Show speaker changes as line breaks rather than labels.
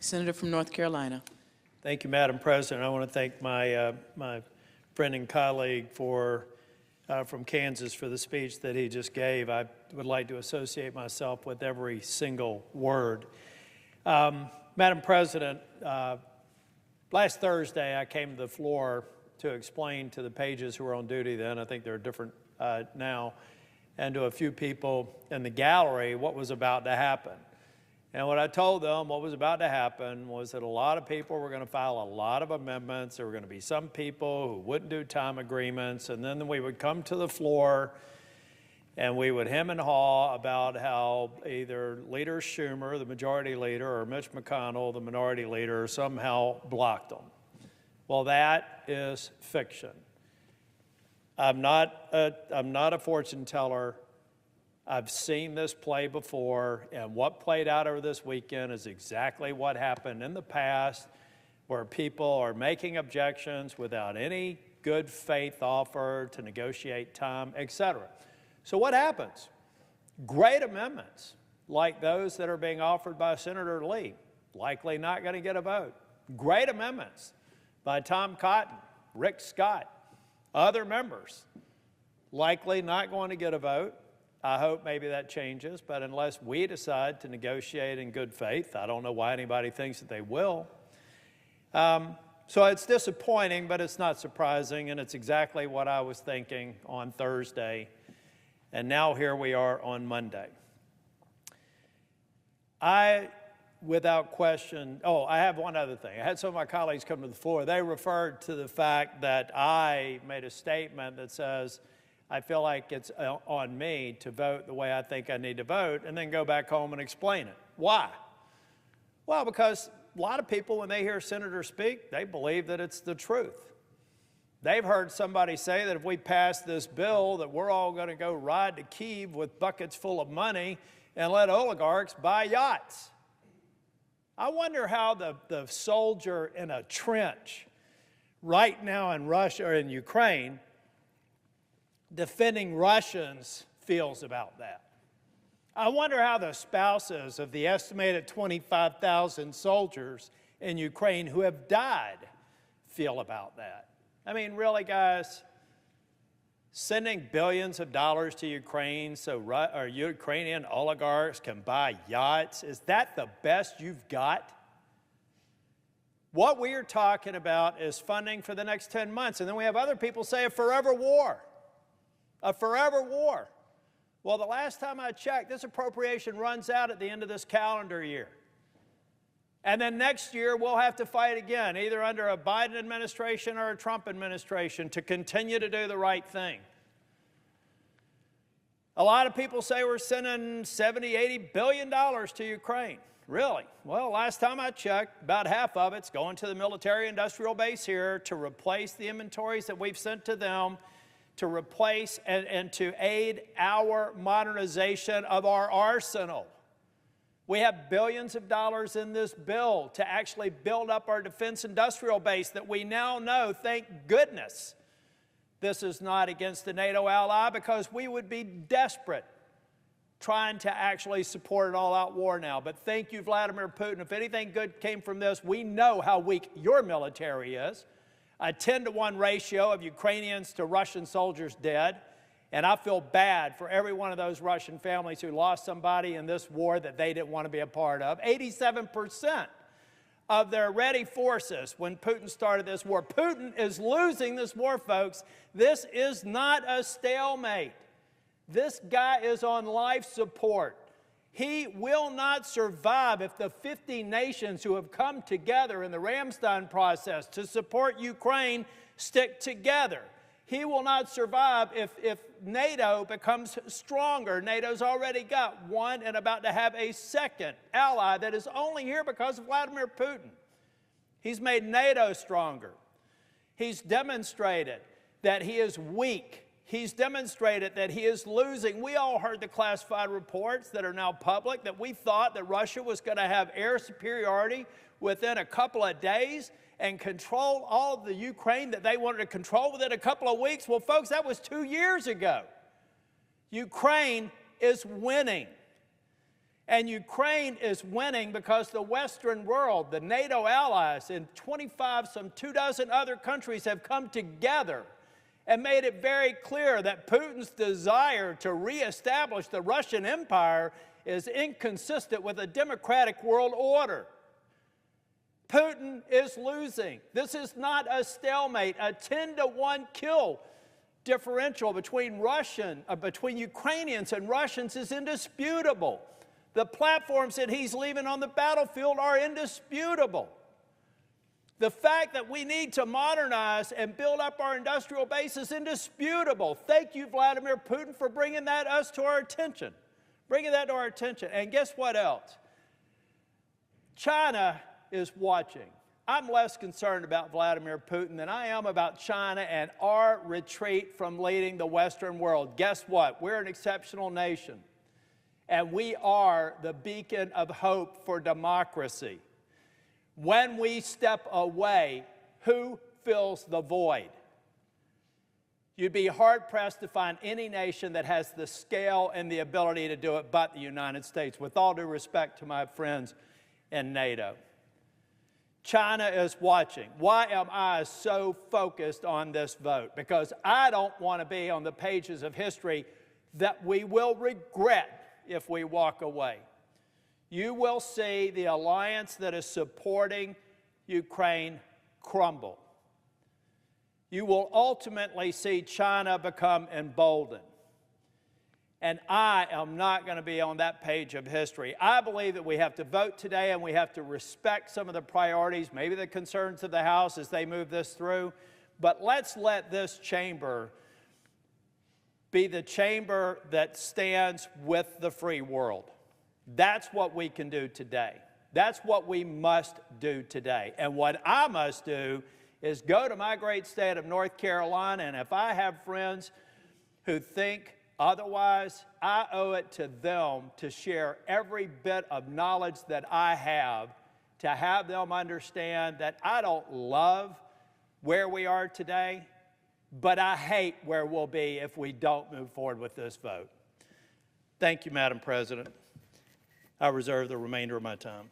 Senator from North Carolina.
Thank you, Madam President. I want to thank my friend and colleague from Kansas for the speech that he just gave. I would like to associate myself with every single word. Madam President, last Thursday I came to the floor to explain to the pages who were on duty then, I think they're different now, and to a few people in the gallery what was about to happen. And what I told them, what was about to happen, was that a lot of people were going to file a lot of amendments. There were going to be some people who wouldn't do time agreements, and then we would come to the floor and we would hem and haw about how either Leader Schumer, the majority leader, or Mitch McConnell, the minority leader, somehow blocked them. Well, that is fiction. I'm not a fortune teller. I've seen this play before, and what played out over this weekend is exactly what happened in the past, where people are making objections without any good faith offer to negotiate time, etc. So what happens? Great amendments, like those that are being offered by Senator Lee, likely not going to get a vote. Great amendments by Tom Cotton, Rick Scott, other members, likely not going to get a vote. I hope maybe that changes, but unless we decide to negotiate in good faith, I don't know why anybody thinks that they will. So it's disappointing, but it's not surprising, and it's exactly what I was thinking on Thursday. And now here we are on Monday. Without question, I have one other thing. I had some of my colleagues come to the floor. They referred to the fact that I made a statement that says, I feel like it's on me to vote the way I think I need to vote and then go back home and explain it. Why? Well, because a lot of people, when they hear senators speak, they believe that it's the truth. They've heard somebody say that if we pass this bill, that we're all going to go ride to Kyiv with buckets full of money and let oligarchs buy yachts. I wonder how the soldier in a trench right now in Russia or in Ukraine defending Russians feels about that. I wonder how the spouses of the estimated 25,000 soldiers in Ukraine who have died feel about that. I mean, really, guys, sending billions of dollars to Ukraine so Ukrainian oligarchs can buy yachts, is that the best you've got? What we are talking about is funding for the next 10 months, and then we have other people say a forever war. A forever war. Well, the last time I checked, this appropriation runs out at the end of this calendar year. And then next year, we'll have to fight again, either under a Biden administration or a Trump administration, to continue to do the right thing. A lot of people say we're sending $70, $80 billion to Ukraine. Really? Well, last time I checked, about half of it's going to the military-industrial base here to replace the inventories that we've sent to them, to replace and to aid our modernization of our arsenal. We have billions of dollars in this bill to actually build up our defense industrial base that we now know, thank goodness, this is not against the NATO ally, because we would be desperate trying to actually support an all-out war now. But thank you, Vladimir Putin. If anything good came from this, we know how weak your military is. A 10-to-1 ratio of Ukrainians to Russian soldiers dead. And I feel bad for every one of those Russian families who lost somebody in this war that they didn't want to be a part of. 87% of their ready forces when Putin started this war. Putin is losing this war, folks. This is not a stalemate. This guy is on life support. He will not survive if the 50 nations who have come together in the Ramstein process to support Ukraine stick together. He will not survive if NATO becomes stronger. NATO's already got one and about to have a second ally that is only here because of Vladimir Putin. He's made NATO stronger. He's demonstrated that he is weak. He's demonstrated that he is losing. We all heard the classified reports that are now public that we thought that Russia was going to have air superiority within a couple of days and control all of the Ukraine that they wanted to control within a couple of weeks. Well, folks, that was 2 years ago. Ukraine is winning. And Ukraine is winning because the Western world, the NATO allies, and 2 dozen other countries have come together and made it very clear that Putin's desire to reestablish the Russian Empire is inconsistent with a democratic world order. Putin is losing. This is not a stalemate. A 10-to-1 kill differential between Ukrainians and Russians is indisputable. The platforms that he's leaving on the battlefield are indisputable. The fact that we need to modernize and build up our industrial base is indisputable. Thank you, Vladimir Putin, for bringing that to our attention. And guess what else? China is watching. I'm less concerned about Vladimir Putin than I am about China and our retreat from leading the Western world. Guess what? We're an exceptional nation, and we are the beacon of hope for democracy. When we step away, who fills the void? You'd be hard-pressed to find any nation that has the scale and the ability to do it but the United States, with all due respect to my friends in NATO. China is watching. Why am I so focused on this vote? Because I don't want to be on the pages of history that we will regret if we walk away. You will see the alliance that is supporting Ukraine crumble. You will ultimately see China become emboldened. And I am not going to be on that page of history. I believe that we have to vote today and we have to respect some of the priorities, maybe the concerns of the House as they move this through. But let's let this chamber be the chamber that stands with the free world. That's what we can do today. That's what we must do today. And what I must do is go to my great state of North Carolina, and if I have friends who think otherwise, I owe it to them to share every bit of knowledge that I have to have them understand that I don't love where we are today, but I hate where we'll be if we don't move forward with this vote. Thank you, Madam President. I reserve the remainder of my time.